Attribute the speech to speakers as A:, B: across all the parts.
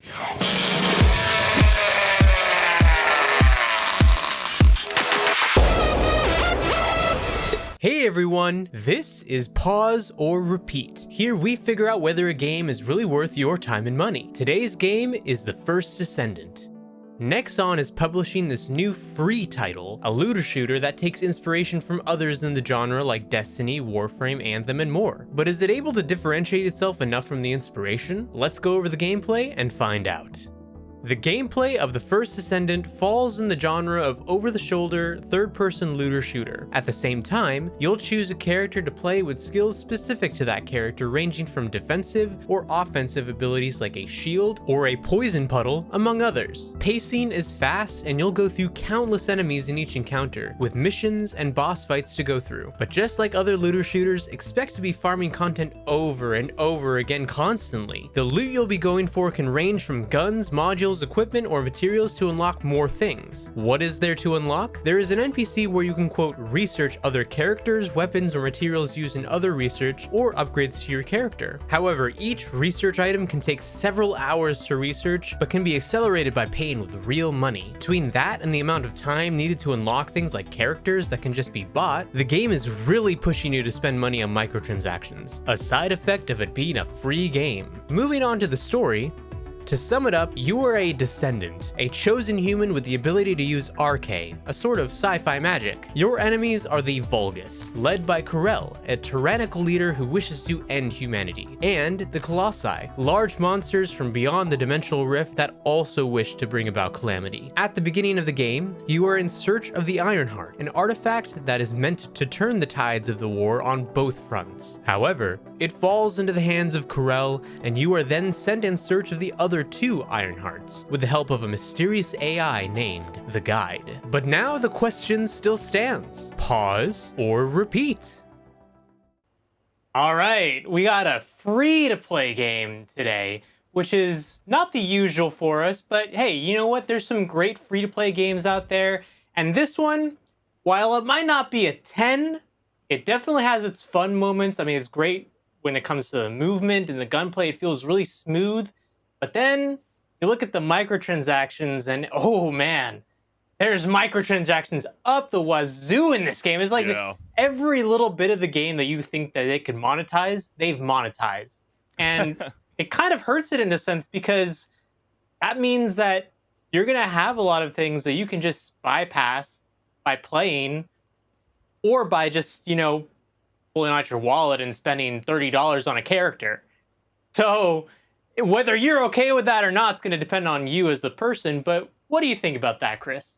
A: Hey everyone, this is Pause or Repeat. Here we figure out whether a game is really worth your time and money. Today's game is the First Descendant. Nexon is publishing this new free title, a looter shooter that takes inspiration from others in the genre like Destiny, Warframe, Anthem, and more. But is it able to differentiate itself enough from the inspiration? Let's go over the gameplay and find out. The gameplay of the First Descendant falls in the genre of over-the-shoulder, third-person looter shooter. At the same time, you'll choose a character to play with skills specific to that character, ranging from defensive or offensive abilities like a shield or a poison puddle, among others. Pacing is fast, and you'll go through countless enemies in each encounter, with missions and boss fights to go through. But just like other looter shooters, expect to be farming content over and over again constantly. The loot you'll be going for can range from guns, modules, equipment, or materials to unlock more things. What is there to unlock? There is an NPC where you can, quote, research other characters, weapons, or materials used in other research or upgrades to your character. However, each research item can take several hours to research, but can be accelerated by paying with real money. Between that and the amount of time needed to unlock things like characters that can just be bought, the game is really pushing you to spend money on microtransactions, a side effect of it being a free game. Moving on to the story, to sum it up, you are a descendant, a chosen human with the ability to use Arcane, a sort of sci-fi magic. Your enemies are the Vulgus, led by Corel, a tyrannical leader who wishes to end humanity, and the Colossi, large monsters from beyond the dimensional rift that also wish to bring about calamity. At the beginning of the game, you are in search of the Ironheart, an artifact that is meant to turn the tides of the war on both fronts. However, it falls into the hands of Corel, and you are then sent in search of the other two Ironhearts, with the help of a mysterious AI named the Guide. But now the question still stands. Pause or repeat? Alright, we got a free-to-play game today, which is not the usual for us, but hey, you know what? There's some great free-to-play games out there, and this one, while it might not be a 10, it definitely has its fun moments. I mean, it's great when it comes to the movement and the gunplay. It feels really smooth. But then you look at the microtransactions and oh man, there's microtransactions up the wazoo in this game. It's like every little bit of the game that you think that they could monetize, they've monetized. And it kind of hurts it in a sense because that means that you're going to have a lot of things that you can just bypass by playing or by just, pulling out your wallet and spending $30 on a character. So whether you're okay with that or not, it's going to depend on you as the person. But what do you think about that, Chris?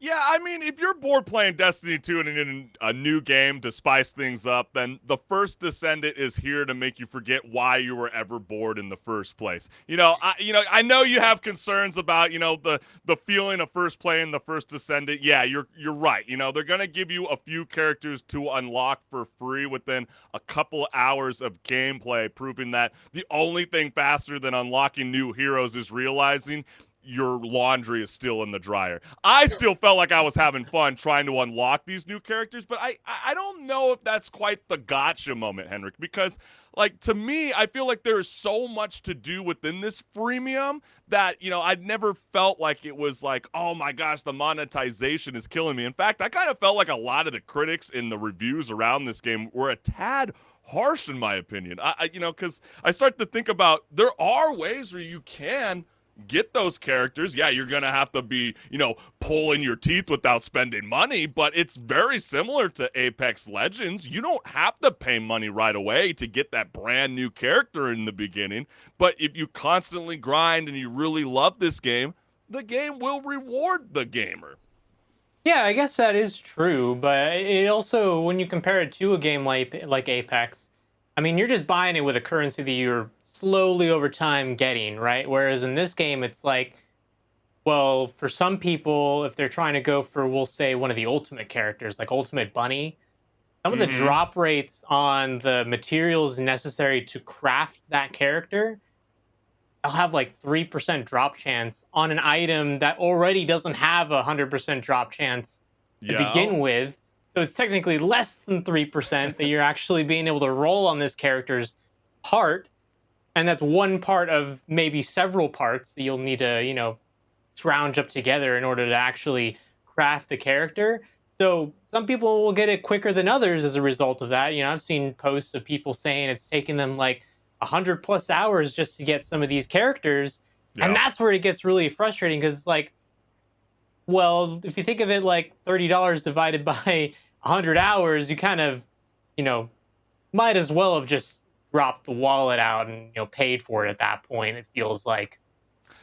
B: Yeah, I mean, if you're bored playing Destiny 2 and in a new game to spice things up, then the First Descendant is here to make you forget why you were ever bored in the first place. I know you have concerns about, the feeling of first playing the First Descendant. Yeah, you're right. They're going to give you a few characters to unlock for free within a couple hours of gameplay, proving that the only thing faster than unlocking new heroes is realizing your laundry is still in the dryer. I still felt like I was having fun trying to unlock these new characters, but I don't know if that's quite the gotcha moment, Henrik, because to me, I feel like there is so much to do within this freemium that, I'd never felt like it was like, oh my gosh, the monetization is killing me. In fact, I kind of felt like a lot of the critics in the reviews around this game were a tad harsh in my opinion. Because I start to think about there are ways where you can get those characters. Yeah, you're gonna have to be, pulling your teeth without spending money, but it's very similar to Apex Legends. You don't have to pay money right away to get that brand new character in the beginning, but if you constantly grind and you really love this game, the game will reward the gamer.
A: Yeah, I guess that is true, but it also, when you compare it to a game like Apex, I mean, you're just buying it with a currency that you're slowly over time getting, right? Whereas in this game, it's like, well, for some people, if they're trying to go for, we'll say, one of the ultimate characters, like Ultimate Bunny, some of the drop rates on the materials necessary to craft that character, I'll have like 3% drop chance on an item that already doesn't have a 100% drop chance to begin with. So it's technically less than 3% that you're actually being able to roll on this character's heart. And that's one part of maybe several parts that you'll need to, scrounge up together in order to actually craft the character. So some people will get it quicker than others as a result of that. I've seen posts of people saying it's taken them like 100+ hours just to get some of these characters. And
B: Yeah.
A: that's where it gets really frustrating because, like, well, if you think of it like $30 divided by 100 hours, you kind of, you know, might as well have just dropped the wallet out and, paid for it at that point, it feels like.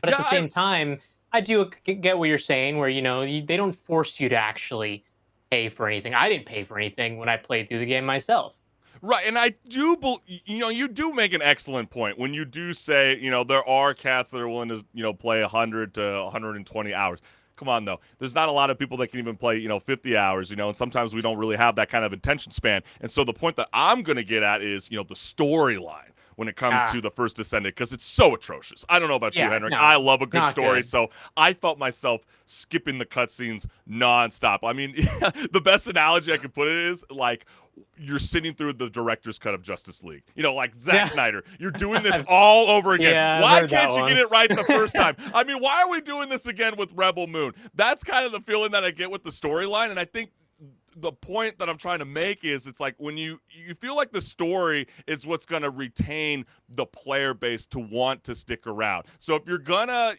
A: But at
B: Yeah,
A: the same time, I do get what you're saying, where they don't force you to actually pay for anything. I didn't pay for anything when I played through the game myself.
B: right, and I do, you do make an excellent point when you do say, there are cats that are willing to, play 100 to 120 hours. Come on, though. There's not a lot of people that can even play, 50 hours, and sometimes we don't really have that kind of attention span. And so the point that I'm going to get at is, the storyline when it comes
A: Ah,
B: to the First Descendant, because it's so atrocious. I don't know about you,
A: yeah,
B: Henrik.
A: no,
B: I love a good
A: not
B: story,
A: good.
B: so I felt myself skipping the cutscenes nonstop. I mean, the best analogy I can put it is like you're sitting through the director's cut of Justice League. Like Zack
A: Yeah,
B: Snyder. You're doing this all over again.
A: yeah, I've
B: Why
A: heard that
B: can't you get
A: one.
B: it right the first time? I mean, why are we doing this again with Rebel Moon? That's kind of the feeling that I get with the storyline, and I think the point that I'm trying to make is it's like when you feel like the story is what's going to retain the player base to want to stick around. So if you're gonna,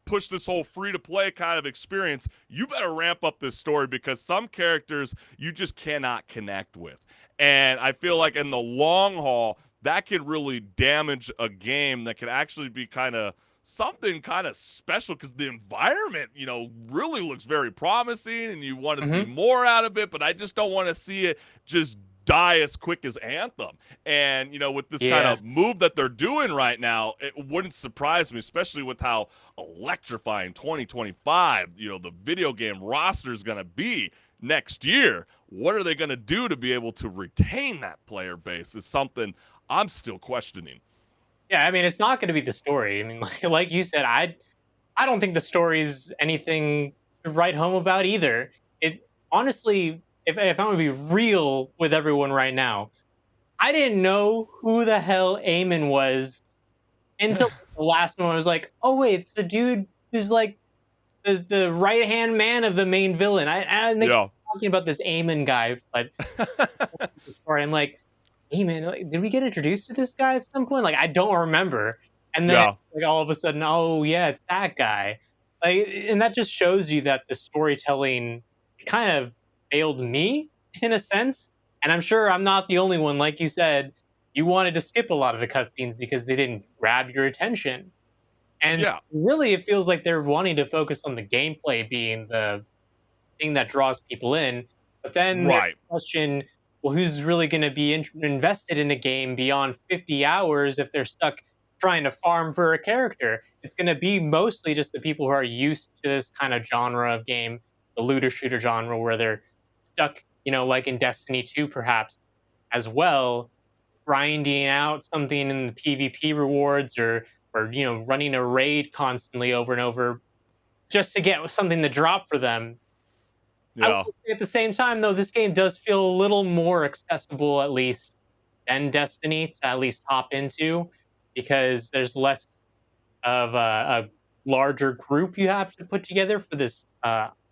B: push this whole free to play kind of experience, you better ramp up this story because some characters you just cannot connect with. And I feel like in the long haul, that can really damage a game that can actually be kind of something kind of special because the environment, really looks very promising and you want to see
A: Hmm.
B: more out of it, but I just don't want to see it just die as quick as Anthem. And, with this kind
A: Yeah.
B: of move that they're doing right now, it wouldn't surprise me, especially with how electrifying 2025, the video game roster is going to be next year. What are they going to do to be able to retain that player base is something I'm still questioning.
A: Yeah, I mean, it's not going to be the story. I mean, like you said, I don't think the story's anything to write home about either. It honestly, if I'm gonna be real with everyone right now, I didn't know who the hell Eamon was until the last one. I was like, oh wait, it's the dude who's like the right hand man of the main villain. And they keep
B: Yeah.
A: talking about this Eamon guy, but story, I'm like, Eamon, like, did we get introduced to this guy at some point? Like, I don't remember. And then
B: Yeah.
A: like all of a sudden, oh yeah, it's that guy. Like, and that just shows you that the storytelling kind of failed me in a sense. And I'm sure I'm not the only one. Like you said, you wanted to skip a lot of the cutscenes because they didn't grab your attention. And
B: Yeah.
A: really, it feels like they're wanting to focus on the gameplay being the thing that draws people in. But then there's
B: Right.
A: the question, well, who's really going to be invested in a game beyond 50 hours if they're stuck trying to farm for a character? It's going to be mostly just the people who are used to this kind of genre of game, the looter shooter genre, where they're stuck, like in Destiny 2, perhaps as well, grinding out something in the PvP rewards or running a raid constantly over and over just to get something to drop for them. I
B: Yeah.
A: will say at the same time, though, this game does feel a little more accessible, at least, than Destiny to at least hop into, because there's less of a larger group you have to put together for this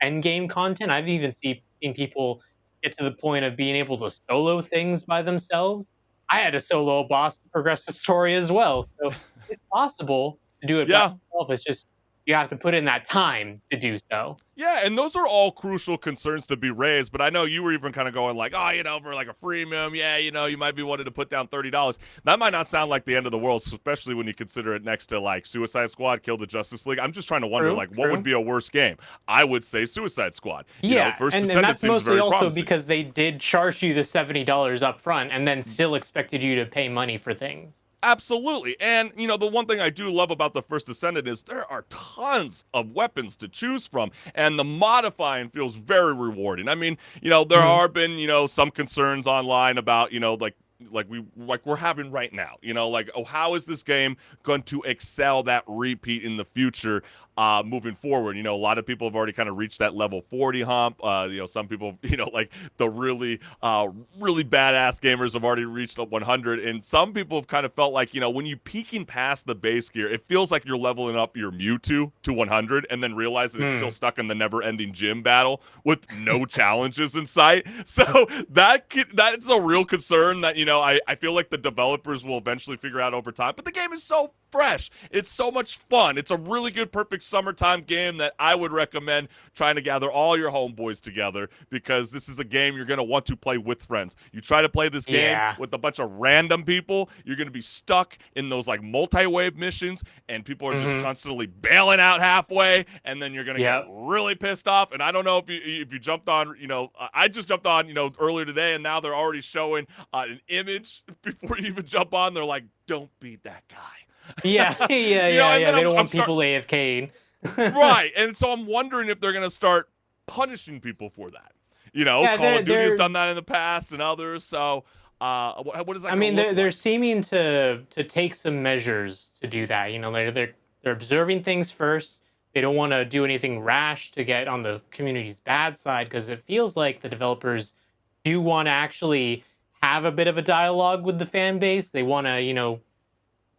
A: end game content. I've even seen people get to the point of being able to solo things by themselves. I had to solo a boss to progress the story as well, so it's possible to do it by
B: Yeah.
A: yourself. It's just you have to put in that time to do so.
B: Yeah, and those are all crucial concerns to be raised. But I know you were even kind of going like, oh, for like a freemium, yeah, you might be wanting to put down $30. That might not sound like the end of the world, especially when you consider it next to like Suicide Squad, Kill the Justice League. I'm just trying to wonder
A: True,
B: like what would
A: true.
B: be a worse game. I would say Suicide Squad.
A: Yeah,
B: First
A: and
B: Descendant
A: that's
B: seems
A: mostly
B: very
A: also
B: promising.
A: because they did charge you the $70 up front and then still expected you to pay money for things.
B: Absolutely. And, the one thing I do love about the First Descendant is there are tons of weapons to choose from, and the modifying feels very rewarding. I mean, there
A: Mhm.
B: are been, some concerns online about, like, we're having right now. Like, oh, how is this game going to excel that repeat in the future, moving forward? A lot of people have already kind of reached that level 40 hump. Some people, like the really really badass gamers have already reached up 100, and some people have kind of felt like, when you peeking past the base gear, it feels like you're leveling up your Mewtwo to 100 and then realize that it's still stuck in the never-ending gym battle with no challenges in sight. So that's a real concern that, I feel like the developers will eventually figure out over time. But the game is so fresh. It's so much fun. It's a really good, perfect summertime game that I would recommend trying to gather all your homeboys together, because this is a game you're going to want to play with friends. You try to play this game with a bunch of random people, you're going to be stuck in those like multi-wave missions, and people are just constantly bailing out halfway, and then you're going to get really pissed off. And I don't know if you jumped on, I just jumped on, earlier today, and now they're already showing an image before you even jump on. They're like, don't be that guy.
C: Yeah. They don't want people AFKing.
B: Right. And so I'm wondering if they're going to start punishing people for that. Call of Duty has done that in the past, and others. So what is that?
C: I mean, they're seeming to take some measures to do that. They're observing things first. They don't want to do anything rash to get on the community's bad side, because it feels like the developers do want to actually have a bit of a dialogue with the fan base. They want to,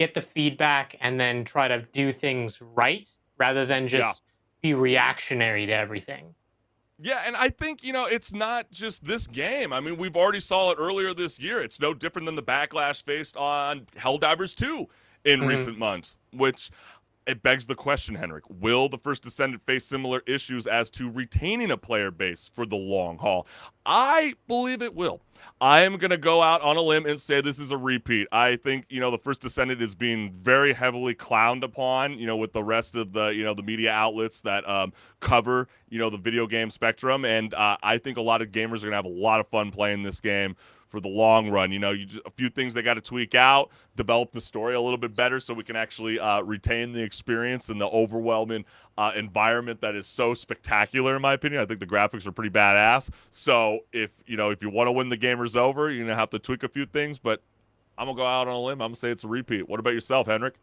C: get the feedback and then try to do things right, rather than just be reactionary to everything.
B: Yeah, and I think, it's not just this game. I mean, we've already saw it earlier this year. It's no different than the backlash faced on Helldivers 2 in recent months, which it begs the question, Henrik, will the First Descendant face similar issues as to retaining a player base for the long haul? I believe it will. I am going to go out on a limb and say this is a repeat. I think, the First Descendant is being very heavily clowned upon, with the rest of the, the media outlets that cover, the video game spectrum. And I think a lot of gamers are going to have a lot of fun playing this game for the long run. A few things they got to tweak out, develop the story a little bit better so we can actually retain the experience and the overwhelming environment that is so spectacular, in my opinion. I think the graphics are pretty badass. So if you want to win the gamers over, you're going to have to tweak a few things, but I'm going to go out on a limb. I'm going to say it's a repeat. What about yourself, Henrik?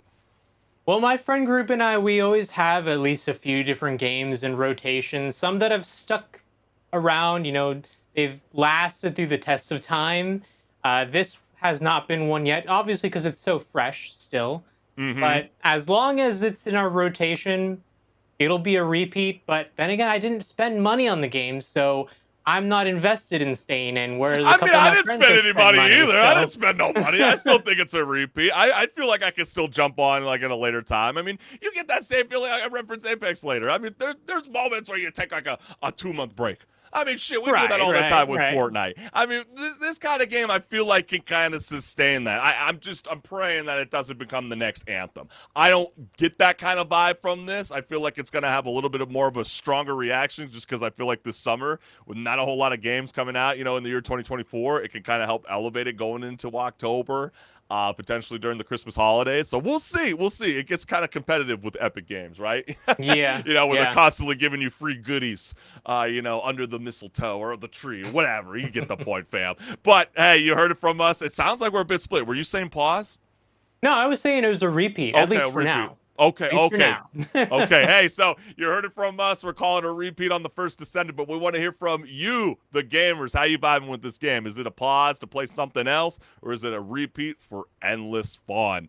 C: Well, my friend group and I, we always have at least a few different games in rotation, some that have stuck around, they've lasted through the test of time. This has not been one yet, obviously, because it's so fresh still. But as long as it's in our rotation, it'll be a repeat. But then again, I didn't spend money on the game, so I'm not invested in staying in. Whereas
B: I didn't spend any money either.
C: So.
B: I didn't spend no money. I still think it's a repeat. I feel like I can still jump on like at a later time. I mean, you get that same feeling. I reference Apex later. I mean, there's moments where you take like a 2-month break. I mean, shit, we do that all the time with Fortnite. I mean, this kind of game, I feel like can kind of sustain that. I'm praying that it doesn't become the next Anthem. I don't get that kind of vibe from this. I feel like it's going to have a little bit more of a stronger reaction, just because I feel like this summer, with not a whole lot of games coming out, in the year 2024, it can kind of help elevate it going into October. Potentially during the Christmas holidays. So we'll see. It gets kind of competitive with Epic Games, right?
C: Yeah.
B: Where they're constantly giving you free goodies, under the mistletoe or the tree, whatever. You get the point, fam. But hey, you heard it from us. It sounds like we're a bit split. Were you saying pause?
C: No, I was saying it was a repeat, at least for now.
B: Okay.
C: Okay.
B: Hey, so you heard it from us. We're calling it a repeat on the First Descendant, but we want to hear from you, the gamers. How you vibing with this game? Is it a pause to play something else, or is it a repeat for endless fun?